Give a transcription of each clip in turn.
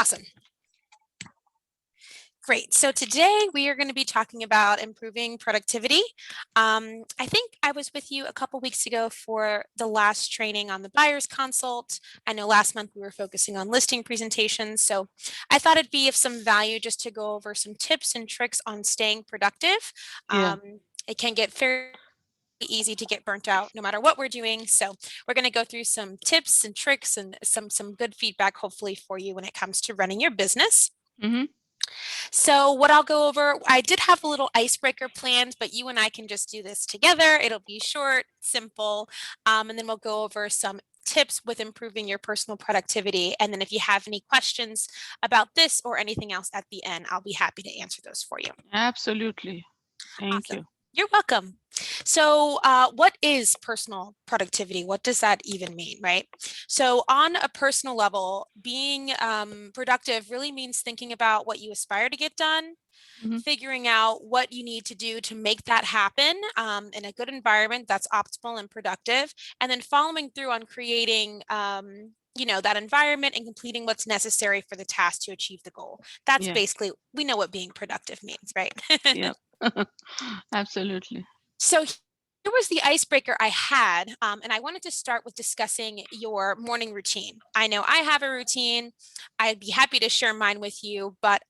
Awesome. Great. So today we are going to be talking about improving productivity. I think I was with you a couple weeks ago for the last training on the buyer's consult. I know last month we were focusing on listing presentations. So I thought it'd be of some value just to go over some tips and tricks on staying productive. Yeah, It can get fairly easy to get burnt out no matter what we're doing. So we're going to go through some tips and tricks and some good feedback hopefully for you when it comes to running your business. hmm So what I'll go over, I did have a little icebreaker planned, but you and I can just do this together. It'll be short, simple, and then we'll go over some tips with improving your personal productivity. And then if you have any questions about this or anything else at the end, I'll be happy to answer those for you. absolutely. Thank Awesome. you. You're welcome. So, what is personal productivity? What does that even mean, right? So, on a personal level, being productive really means thinking about what you aspire to get done, hmm figuring out what you need to do to make that happen in a good environment that's optimal and productive, and then following through on creating that environment and completing what's necessary for the task to achieve the goal. That's Yeah, basically, we know what being productive means, right? yeah, absolutely. So here was the icebreaker I had, and I wanted to start with discussing your morning routine. I know I have a routine. I'd be happy to share mine with you, but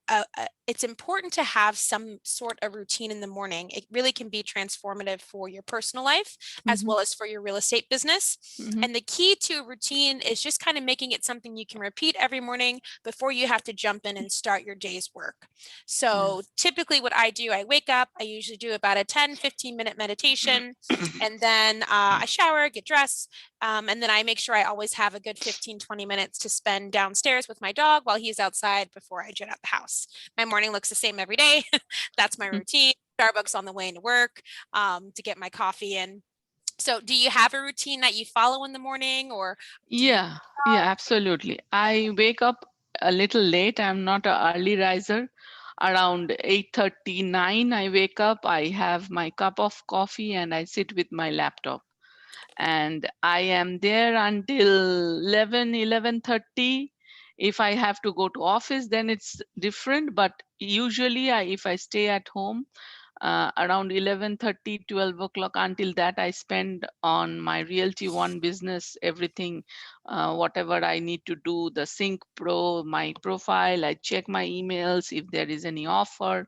it's important to have some sort of routine in the morning. It really can be transformative for your personal life as hmm well as for your real estate business. hmm And the key to a routine is just kind of making it something you can repeat every morning before you have to jump in and start your day's work. Yeah. So typically what I do, I wake up, I usually do about a 10-15 minute meditation, and then I shower, get dressed, and then I make sure I always have a good 15-20 minutes to spend downstairs with my dog while he's outside before I jet out the house. My morning looks the same every day. That's my routine. Starbucks on the way into work to get my coffee in. So do you have a routine that you follow in the morning, or do you? Yeah, yeah, absolutely. I wake up a little late. I'm not an early riser. Around 8:39 I wake up. I have my cup of coffee and I sit with my laptop. And I am there until 11:30. If I have to go to office, then it's different. But usually, if I stay at home, around 11:30, 12 o'clock, until that I spend on my Realty One business, everything, whatever I need to do, the Sync Pro, my profile, I check my emails if there is any offer.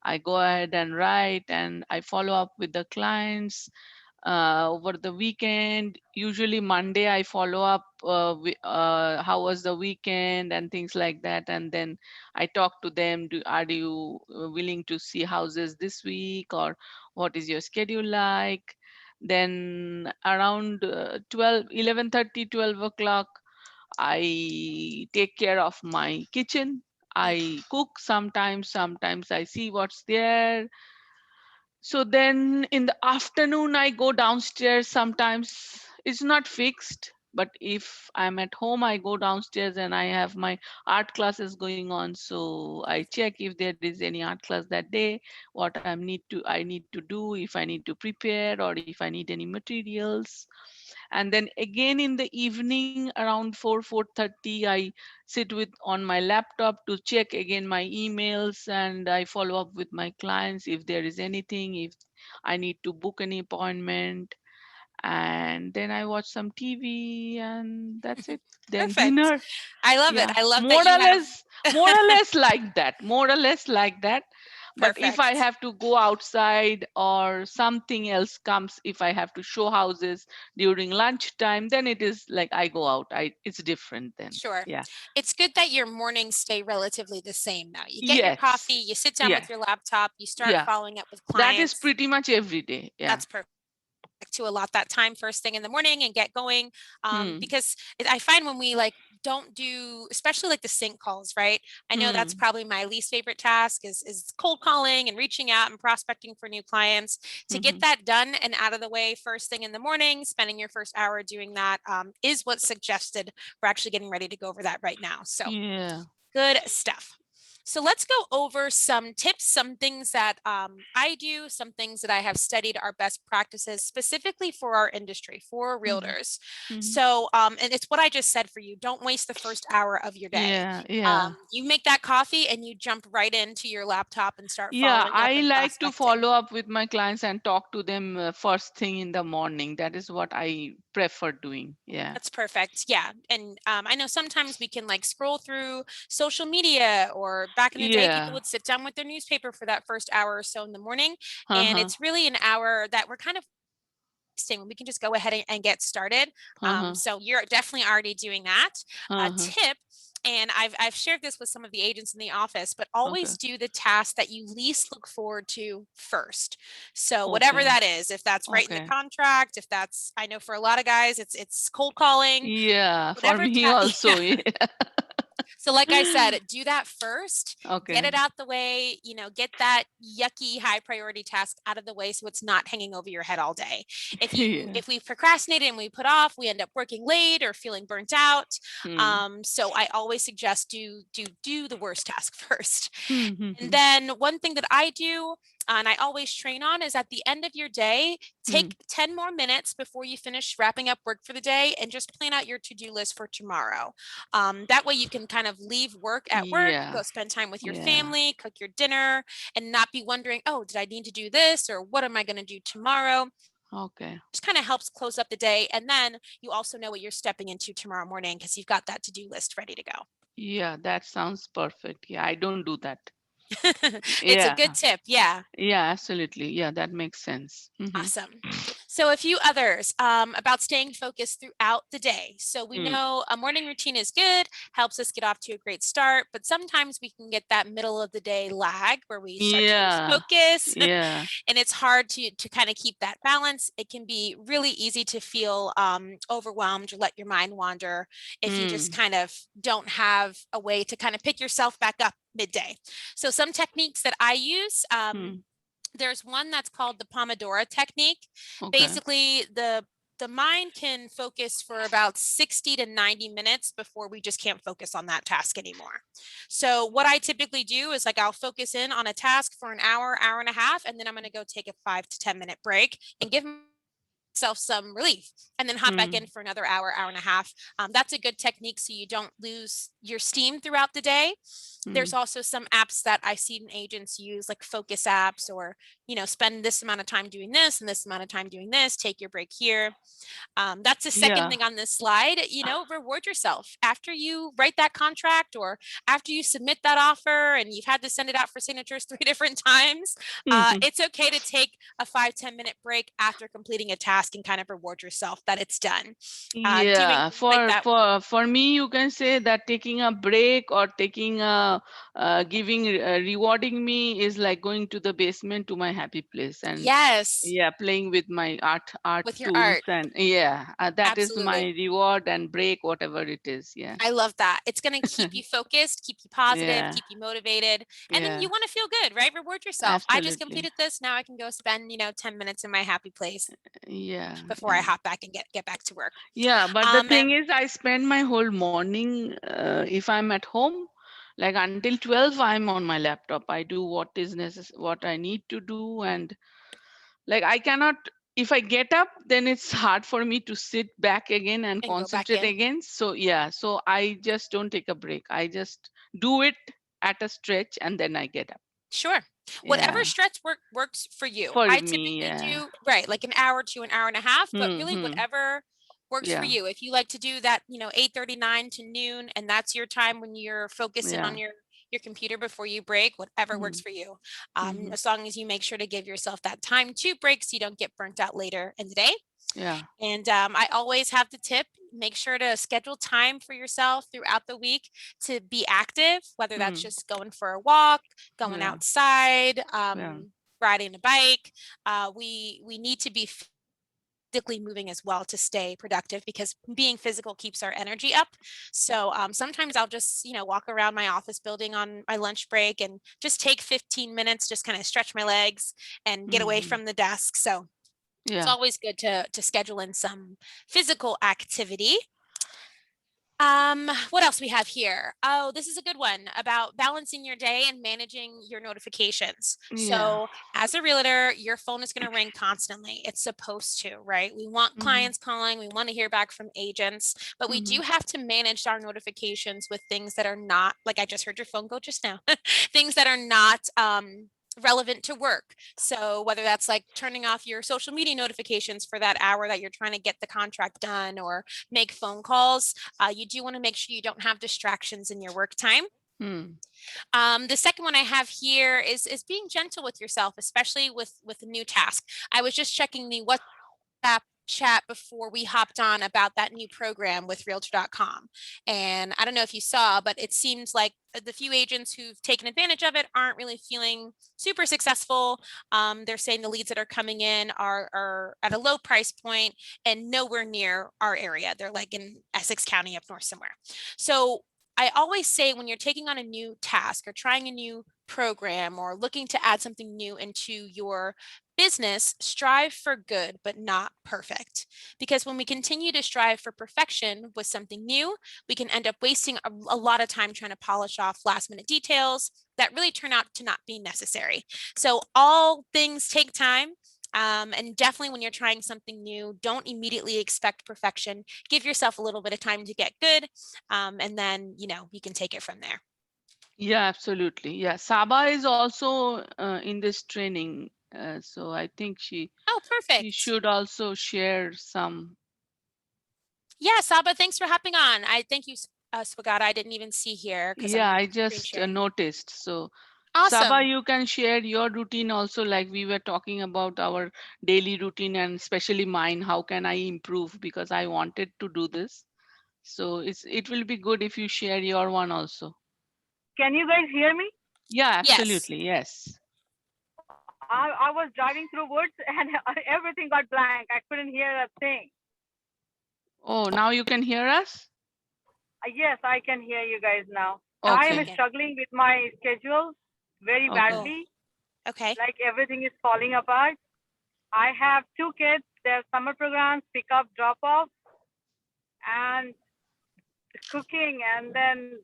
I go ahead and write and I follow up with the clients over the weekend. Usually Monday I follow up how was the weekend and things like that, and then I talk to them. Are you willing to see houses this week, or what is your schedule like? Then around 12 11:30 12 o'clock I take care of my kitchen. I cook sometimes I see what's there. So then in the afternoon, I go downstairs sometimes. It's not fixed, but if I'm at home, I go downstairs and I have my art classes going on. So I check if there is any art class that day, what I need to do, if I need to prepare or if I need any materials. And then again in the evening around 4:30 I sit with on my laptop to check again my emails, and I follow up with my clients if there is anything, if I need to book any appointment. And then I watch some TV and that's it. Then Perfect. dinner. I love it. Yeah, I love that more you or have. less, more or less like that. More or less like that. But if I Perfect. have to go outside or something else comes, if I have to show houses during lunchtime, then it is like I go out. It's different then. Sure. Yeah. It's good that your mornings stay relatively the same now. You get your coffee, Yes. you sit down Yeah. with your laptop, you start Yeah. following up with That is clients. pretty much every day. Yeah. That's perfect to allot that time first thing in the morning and get going. Hmm. Because I find when we like don't do, especially like the sync calls, right? I know that's Hmm. probably my least favorite task is cold calling and reaching out and prospecting for new clients. To get Hmm. that done and out of the way first thing in the morning, spending your first hour doing that is what's suggested. We're actually getting ready to go over that right now. So Yeah. good stuff. So let's go over some tips, some things that I do, some things that I have studied are best practices specifically for our industry, for Mhm, realtors. mhm. So, and it's what I just said for you. Don't waste the first hour of your day. Yeah, yeah. You make that coffee and you jump right into your laptop and start Yeah, following up I and like to prospecting. follow up with my clients and talk to them first thing in the morning. That is what I prefer doing. Yeah. That's perfect. Yeah. And I know sometimes we can like scroll through social media, or back in the day, people Yeah. would sit down with their newspaper for that first hour or so in the morning. And Uh-huh. it's really an hour that we're kind of wasting when we can just go ahead and get started. Uh-huh. So you're definitely already doing that. A Uh-huh. tip, and I've shared this with some of the agents in the office, but Okay. always do the task that you least look forward to first. So whatever Okay. that is, if that's writing the Okay. contract, if that's, I know for a lot of guys, it's cold calling, Yeah, for whatever me yeah. also. Yeah. So like I said, do that first, get Okay. it out the way, get that yucky high priority task out of the way so it's not hanging over your head all day. Yeah. If we procrastinate and we put off, we end up working late or feeling burnt out. Hmm. So I always suggest do the worst task first. And Hmm. then one thing that I do, and I always train on, is at the end of your day, Hmm. take 10 more minutes before you finish wrapping up work for the day and just plan out your to-do list for tomorrow. That way you can kind of leave work at work, Yeah. go spend time with your Yeah. family, cook your dinner, and not be wondering, oh, did I need to do this, or what am I going to do tomorrow? Okay. Just kind of helps close up the day. And then you also know what you're stepping into tomorrow morning because you've got that to-do list ready to go. Yeah, that sounds perfect. Yeah, I don't do that. It's a good Yeah. tip. Yeah. Yeah, absolutely. Yeah, that makes sense. Hmm. Awesome. So a few others about staying focused throughout the day. So we Mm. know a morning routine is good, helps us get off to a great start, but sometimes we can get that middle of the day lag where we start to lose Yeah. focus Yeah. and it's hard to kind of keep that balance. It can be really easy to feel overwhelmed or let your mind wander if you just Mm. kind of don't have a way to kind of pick yourself back up midday. So some techniques that I use, Mm. there's one that's called the Pomodoro technique. Okay. Basically, the mind can focus for about 60 to 90 minutes before we just can't focus on that task anymore. So what I typically do is like I'll focus in on a task for an hour, hour and a half, and then I'm going to go take a 5 to 10 minute break and give myself some relief and then hop back in Mm. for another hour, hour and a half. That's a good technique so you don't lose your steam throughout the day. There's Mm. also some apps that I see agents use, like focus apps, or spend this amount of time doing this and this amount of time doing this, take your break here. That's the second Yeah. thing on this slide. Reward yourself after you write that contract or after you submit that offer and you've had to send it out for signatures 3 different times. Mhm. It's okay to take a 5-10 minute break after completing a task and kind of reward yourself that it's done. Doing Yeah, things like that. for me, you can say that taking a break or taking a giving rewarding me is like going to the basement to my happy place and Yes, yeah, playing with my art with your tools art. and yeah, that is my Absolutely. reward and break, whatever it is. Yeah, I love that. It's going to keep you focused, keep you positive, yeah, keep you motivated, and then yeah, you want to feel good, right? Reward yourself. I just absolutely. completed this. Now I can go spend, 10 minutes in my happy place Yeah, before I yeah. hop back and get back to work. Yeah, but the thing And is, I spend my whole morning, if I'm at home, like until 12, I'm on my laptop. I do what is necessary, what I need to do. And like I cannot, if I get up, then it's hard for me to sit back again and go back concentrate in. again. So, yeah, so I just don't take a break. I just do it at a stretch and then I get up. Sure. Whatever Yeah, stretch works for you. for I me. typically Yeah. do, right, like an hour to an hour and a half, but really Hmm. whatever works for Yeah. you. If you like to do that, 8:39 to noon, and that's your time when you're focusing on Yeah. your computer before you break, whatever works Hmm. for you. Hmm. As long as you make sure to give yourself that time to break so you don't get burnt out later in the day. Yeah. And I always have the tip, make sure to schedule time for yourself throughout the week to be active, whether that's Hmm. just going for a walk, going Yeah. outside, Yeah. riding a bike. We need to be physically moving as well to stay productive because being physical keeps our energy up. So sometimes I'll just, walk around my office building on my lunch break and just take 15 minutes, just kind of stretch my legs and get away Hmm. from the desk. So it's Yeah. always good to schedule in some physical activity. What else we have here? Oh, this is a good one about balancing your day and managing your notifications. Yeah. So as a realtor, your phone is going to ring constantly. It's supposed to, right? We want Hmm. clients calling, we want to hear back from agents, but we Hmm. do have to manage our notifications with things that are not, like I just heard your phone go just now, things that are not relevant to work. So whether that's like turning off your social media notifications for that hour that you're trying to get the contract done or make phone calls, you do want to make sure you don't have distractions in your work time. Hmm. The second one I have here is being gentle with yourself, especially with a new task. I was just checking the WhatsApp chat before we hopped on about that new program with Realtor.com. And I don't know if you saw, but it seems like the few agents who've taken advantage of it aren't really feeling super successful. They're saying the leads that are coming in are at a low price point and nowhere near our area. They're like in Essex County up north somewhere. So I always say when you're taking on a new task or trying a new program or looking to add something new into your business, strive for good, but not perfect. Because when we continue to strive for perfection with something new, we can end up wasting a lot of time trying to polish off last minute details that really turn out to not be necessary. So, all things take time. And definitely when you're trying something new, don't immediately expect perfection. Give yourself a little bit of time to get good. And then, you can take it from there. Yeah, absolutely. Yeah, Saba is also in this training, so I think Oh, she perfect. should also share some. Yeah, Saba, thanks for hopping on. I thank you, Swagata. I didn't even see here because Yeah, I'm I screen just sharing. noticed. So, Saba, Awesome. you can share your routine also, like we were talking about our daily routine and especially mine. How can I improve? Because I wanted to do this. So it will be good if you share your one also. Can you guys hear me? Yeah, Yes. absolutely. Yes. I was driving through woods and everything got blank. I couldn't hear a thing. Oh, now you can hear us? Yes, I can hear you guys now. I am Okay. Okay. struggling with my schedule very Okay. Oh, badly. okay. Like everything is falling apart. I have two kids. Their summer programs, pick up, drop off, and cooking, and then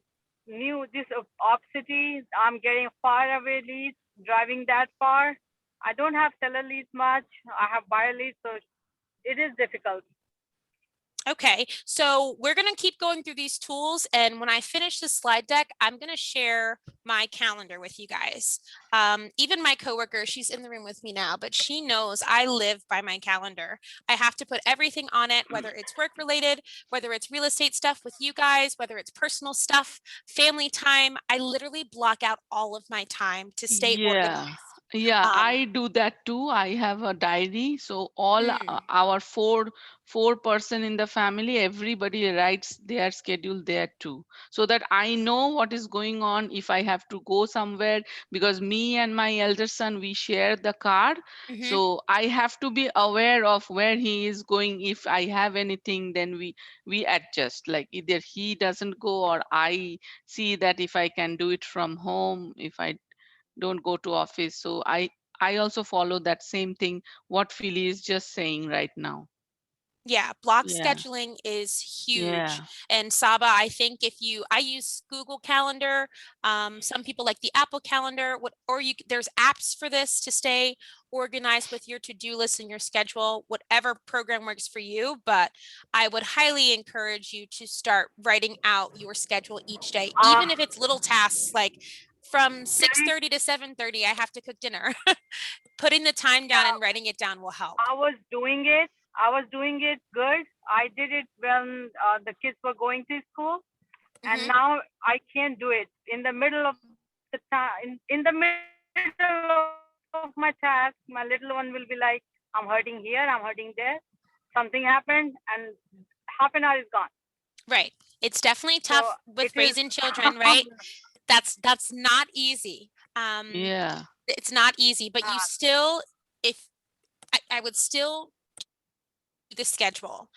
new this op city. I'm getting far away leads, driving that far. I don't have seller leads much. I have buyer leads, so it is difficult. Okay. So we're going to keep going through these tools. And when I finish the slide deck, I'm going to share my calendar with you guys. Even my coworker, she's in the room with me now, but she knows I live by my calendar. I have to put everything on it, whether it's work related, whether it's real estate stuff with you guys, whether it's personal stuff, family time. I literally block out all of my time to stay Yeah. organized. Yeah, Um, I do that too. I have a diary. So all mm, our four person in the family, everybody writes their schedule there too. So that I know what is going on if I have to go somewhere, because me and my elder son, we share the car. mhm. So I have to be aware of where he is going. If I have anything, then we adjust. Like either he doesn't go or I see that if I can do it from home, if I don't go to office. So I also follow that same thing what Philly is just saying right now. Yeah, block Yeah. scheduling is huge. Yeah. And Saba, I think I use Google Calendar. Some people like the Apple Calendar. There's apps for this to stay organized with your to-do list and your schedule, whatever program works for you. But I would highly encourage you to start writing out your schedule each day, Uh, even if it's little tasks like from Terry, 6:30 to 7:30, I have to cook dinner. Putting the time down yeah, and writing it down will help. I was doing it. I was doing it good. I did it when the kids were going to school, and Hmm. now I can't do it. In the middle of the time, in the middle of my task, my little one will be like, "I'm hurting here. I'm hurting there. Something happened, and half an hour is gone." Right. It's definitely So tough it with is. raising children, right? That's not easy. Yeah. It's not easy, but you uh, still, if I would still do the schedule.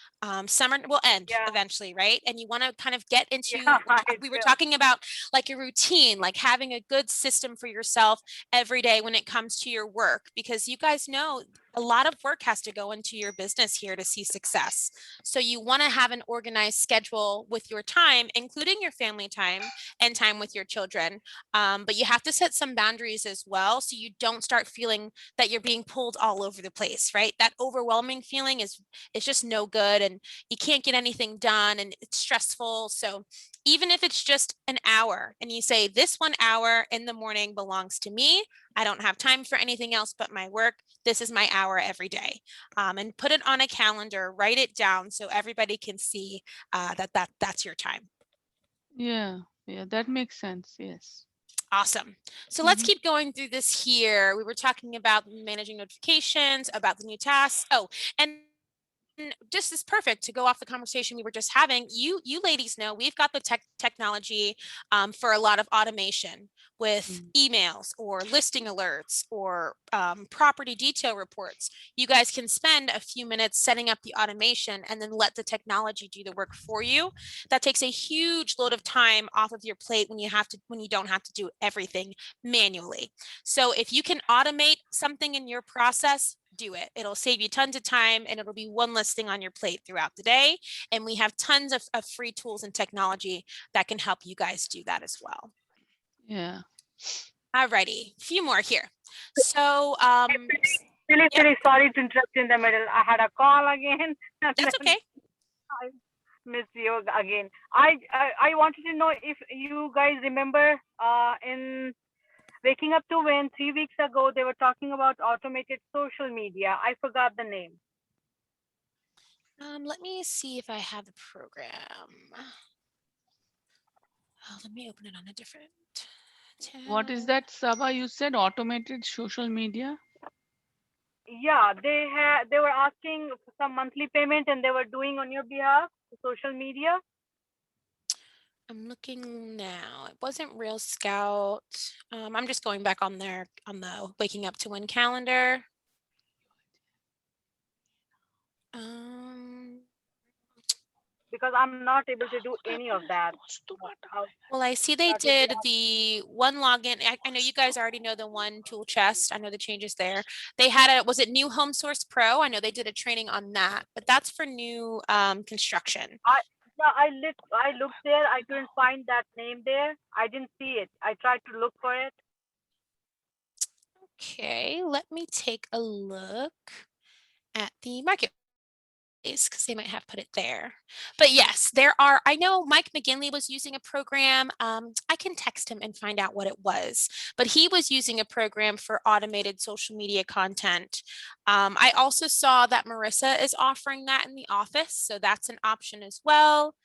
Summer will end Yeah. eventually, right? And you want to kind of get into, Yeah, we were it will. talking about like a routine, like having a good system for yourself every day when it comes to your work, because you guys know a lot of work has to go into your business here to see success. So you want to have an organized schedule with your time, including your family time and time with your children. But you have to set some boundaries as well, so you don't start feeling that you're being pulled all over the place, right? That overwhelming feeling is just no good, and you can't get anything done, and it's stressful. So even if it's just an hour and you say, this 1 hour in the morning belongs to me, I don't have time for anything else but my work, this is my hour every day. And put it on a calendar, write it down so everybody can see that's your time. Yeah, yeah, that makes sense. Yes. Awesome. So let's Mhm. keep going through this here. We were talking about managing notifications, about the new tasks. Oh, and just is perfect to go off the conversation we were just having. You ladies know we've got the technology for a lot of automation with Mm. emails or listing alerts or property detail reports. You guys can spend a few minutes setting up the automation and then let the technology do the work for you. That takes a huge load of time off of your plate when you don't have to do everything manually. So if you can automate something in your process, do it. It'll save you tons of time, and it'll be one less thing on your plate throughout the day. And we have tons of free tools and technology that can help you guys do that as well. Yeah. Alrighty, a few more here. So Really, Yep. really sorry to interrupt in the middle. I had a call again. And that's then okay. I missed you again. I wanted to know if you guys remember in Waking Up to Win 3 weeks ago, they were talking about automated social media. I forgot the name. Let me see if I have the program. Oh, let me open it on a different What is tab. that, Sabha? You said automated social media? Yeah, they were asking for some monthly payment and they were doing on your behalf social media. I'm looking now. It wasn't Real Scout. I'm just going back on there on the Waking Up to Win calendar. Because I'm not able to do any of that. Well, I see they That would be did the one login. I know you guys already know the one tool chest. I know the changes there. They had was it New Home Source Pro? I know they did a training on that, but that's for new construction. I looked there. I couldn't find that name there. I didn't see it. I tried to look for it. Okay, let me take a look at the marketplace because they might have put it there. But yes, there are. I know Mike McGinley was using a program. I can text him and find out what it was, but he was using a program for automated social media content. I also saw that Marissa is offering that in the office, so that's an option as well.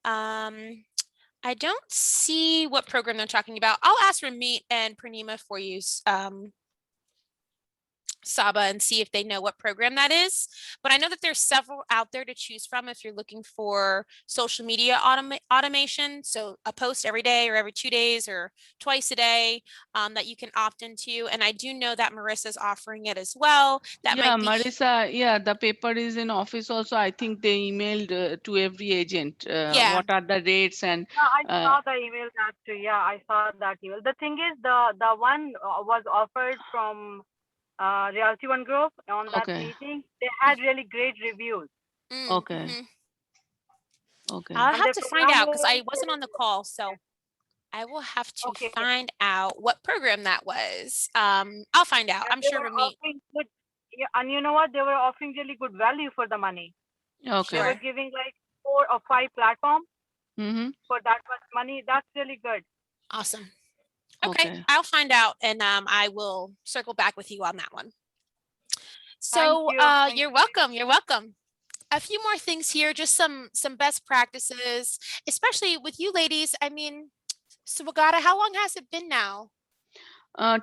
I don't see what program they're talking about. I'll ask Ramit and Pranima for you, Saba, and see if they know what program that is. But I know that there's several out there to choose from if you're looking for social media automation. So a post every day or every 2 days or twice a day that you can opt into. And I do know that Marissa's offering it as well. That Yeah, might be Marissa, yeah, the paper is in office also. I think they emailed to every agent yeah. what are the rates and Yeah, I saw the email that too. Yeah, I saw that email. The thing is, the one was offered from Realty One Group on that okay, meeting. They had really great reviews. okay, Mm-hmm. okay. I'll And have their to find program out because I was wasn't on the call. So I will have to okay. find out what program that was. I'll find out. Yeah, I'm they sure were Ramit. offering good. Yeah, and you know what? They were offering really good value for the money. Okay. They were Sure. giving like 4 or 5 platforms Mm-hmm. for that much money. That's really good. Awesome. Okay, Okay. I'll find out and I will circle back with you on that one. Thank So you. Thank you're you. welcome. You're welcome. A few more things here, just some best practices, especially with you ladies. I mean, Swagata, how long has it been now?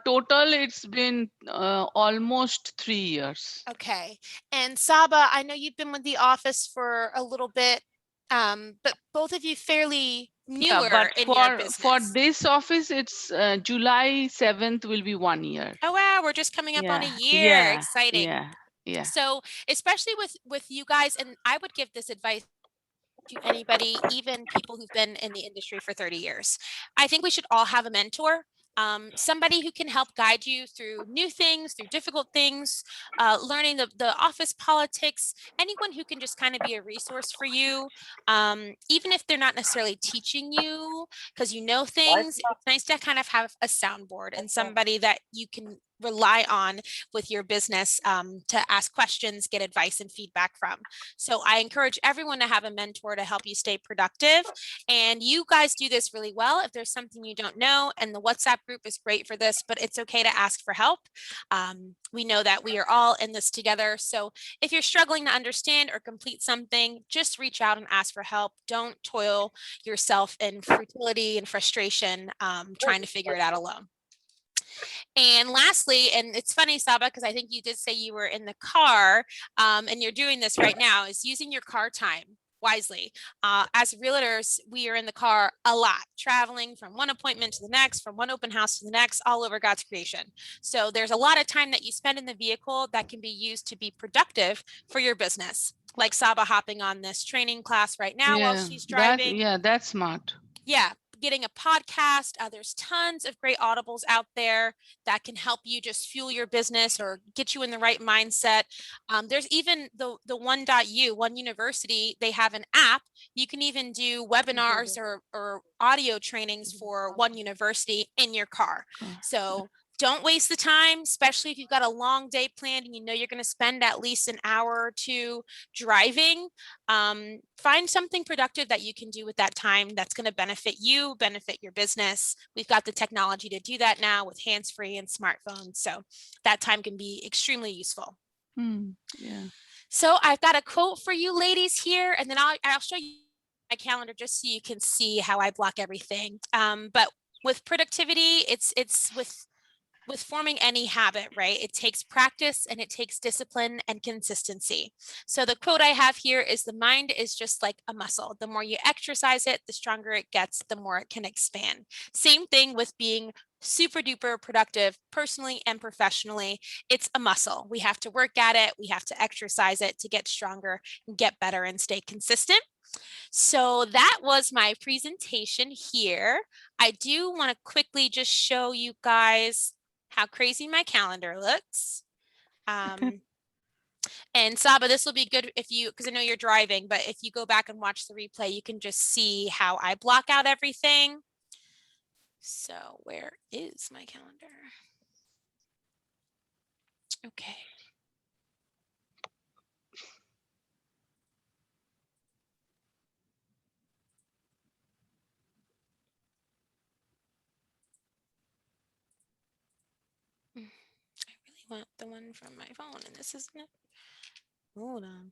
Total, it's been almost 3 years. Okay. And Saba, I know you've been with the office for a little bit, but both of you fairly Yeah, newer but in your for business. this office, it's July 7th will be 1 year. Oh, wow. We're just coming up on a Yeah, year. yeah, Exciting. yeah. Yeah. So especially with you guys, and I would give this advice to anybody, even people who've been in the industry for 30 years. I think we should all have a mentor, somebody who can help guide you through new things, through difficult things, learning the office politics, anyone who can just kind of be a resource for you, even if they're not necessarily teaching you because you know things. It's nice to kind of have a soundboard and somebody that you can rely on with your business, to ask questions, get advice and feedback from. So I encourage everyone to have a mentor to help you stay productive. And you guys do this really well. If there's something you don't know, and the WhatsApp group is great for this, but it's okay to ask for help. We know that we are all in this together. So if you're struggling to understand or complete something, just reach out and ask for help. Don't toil yourself in futility and frustration, trying to figure it out alone. And lastly, and it's funny, Saba, because I think you did say you were in the car, and you're doing this right now, is using your car time wisely. As realtors, we are in the car a lot, traveling from one appointment to the next, from one open house to the next, all over God's creation. So there's a lot of time that you spend in the vehicle that can be used to be productive for your business. Like Saba hopping on this training class right now while she's driving. That's smart. Yeah, getting a podcast. There's tons of great audibles out there that can help you just fuel your business or get you in the right mindset. There's even the One University, they have an app. You can even do webinars or audio trainings for One University in your car. So don't waste the time, especially if you've got a long day planned and you know you're going to spend at least an hour or two driving. Find something productive that you can do with that time that's going to benefit you, benefit your business. We've got the technology to do that now with hands-free and smartphones. So that time can be extremely useful. Yeah. So I've got a quote for you ladies here, and then I'll show you my calendar just so you can see how I block everything. But with productivity, it's with forming any habit, right? It takes practice and it takes discipline and consistency. So the quote I have here is, the mind is just like a muscle. The more you exercise it, the stronger it gets, the more it can expand. Same thing with being super duper productive personally and professionally. It's a muscle. We have to work at it. We have to exercise it to get stronger and get better and stay consistent. So that was my presentation here. I do want to quickly just show you guys how crazy my calendar looks. And Saba, this will be good if you, because I know you're driving, but if you go back and watch the replay, you can just see how I block out everything. So where is my calendar? Okay. I really want the one from my phone, and this isn't it. Hold on.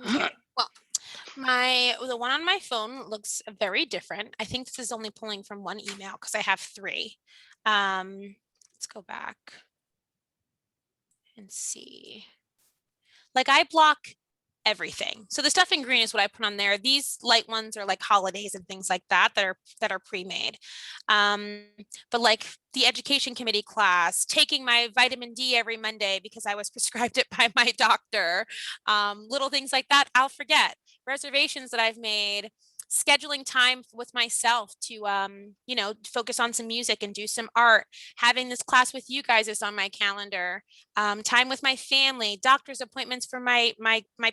Okay. Well, the one on my phone looks very different. I think this is only pulling from one email because I have 3. Let's go back and see. Like, I block everything. So the stuff in green is what I put on there. These light ones are like holidays and things like that that are pre-made. But like the education committee class, taking my vitamin D every Monday because I was prescribed it by my doctor, little things like that, I'll forget. Reservations that I've made, scheduling time with myself to, focus on some music and do some art. Having this class with you guys is on my calendar. Time with my family, doctor's appointments for my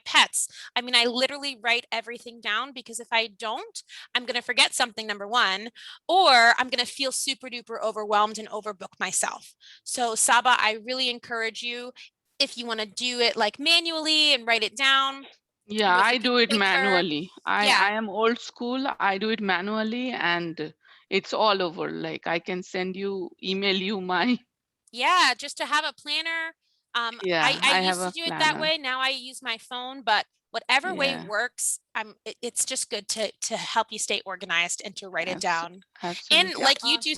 pets. I mean, I literally write everything down, because if I don't, I'm going to forget something, number one, or I'm going to feel super duper overwhelmed and overbook myself. So Saba, I really encourage you, if you want to do it like manually and write it down. Yeah, with I a do it paper. manually. Yeah. I am old school. I do it manually, and it's all over. Like, I can email you my. Yeah, just to have a planner. Yeah, I I have used to a do it that planner. way. Now I use my phone, but Whatever way Yeah. works, it's just good to help you stay organized and to write it down. And Absolutely. like you do,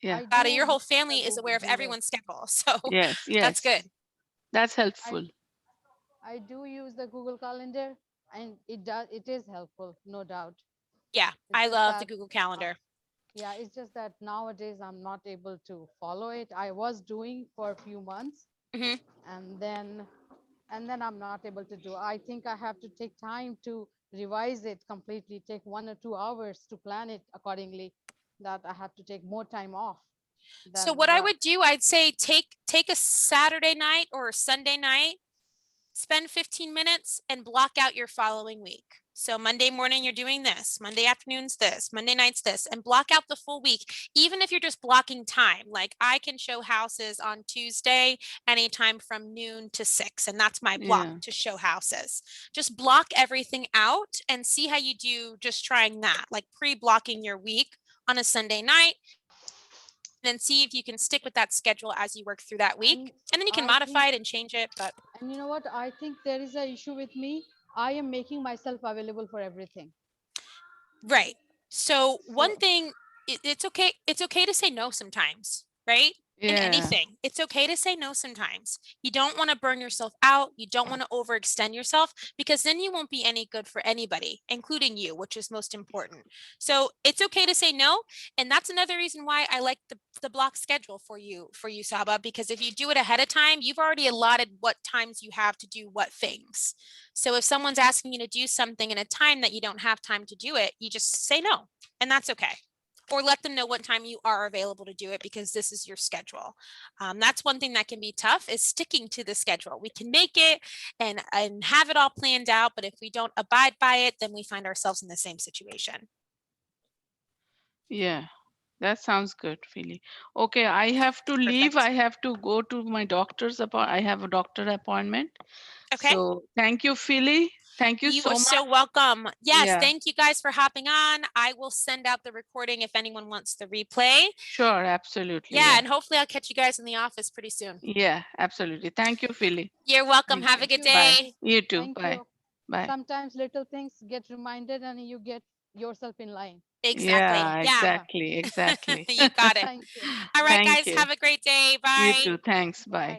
Yeah. your do whole use the family is aware of Google. everyone's schedule. So Yes. that's Yes. good. That's helpful. I do use the Google Calendar, and it is helpful, no doubt. Yeah, It's I just love the that, Google Calendar. yeah, it's just that nowadays I'm not able to follow it. I was doing for a few months, Mhm. and then I'm not able to do. I think I have to take time to revise it completely, take 1 or 2 hours to plan it accordingly, that I have to take more time off. So than what I the- would do, I'd say take a Saturday night or a Sunday night, spend 15 minutes and block out your following week. So Monday morning, you're doing this, Monday afternoon's this, Monday night's this, and block out the full week. Even if you're just blocking time, like I can show houses on Tuesday, anytime from noon to 6, and that's my block Yeah. to show houses. Just block everything out and see how you do just trying that, like pre-blocking your week on a Sunday night. Then see if you can stick with that schedule as you work through that week. And then you can I modify think- it and change it. But And you know what? I think there is an issue with me. I am making myself available for everything. right. So one So- thing, it's okay. It's okay to say no sometimes, right? In Yeah. anything, it's okay to say no sometimes. You don't want to burn yourself out. You don't want to overextend yourself, because then you won't be any good for anybody, including you, which is most important. So it's okay to say no. And that's another reason why I like the block schedule for you, Saba, because if you do it ahead of time, you've already allotted what times you have to do what things. So if someone's asking you to do something in a time that you don't have time to do it, you just say no, and that's okay. Or let them know what time you are available to do it, because this is your schedule. That's one thing that can be tough, is sticking to the schedule. We can make it and have it all planned out, but if we don't abide by it, then we find ourselves in the same situation. Yeah. That sounds good, Philly. Okay, I have to leave. Perfect. I have to go to my doctor's appointment. I have a doctor appointment. Okay. So thank you, Philly. Thank you You so are much. so welcome. Yes, Yeah. thank you guys for hopping on. I will send out the recording if anyone wants the replay. Sure, absolutely. Yeah, and hopefully I'll catch you guys in the office pretty soon. Yeah, absolutely. Thank you, Philly. You're welcome. Thank Have you. a good Bye. day. You too. Thank Bye. you. Bye. Sometimes little things get reminded and you get yourself in line. Exactly. Yeah, Yeah. exactly. Exactly. You got it. Thank you. All right, Thank guys. you. Have a great day. You Bye. too. Thanks. Bye. Bye.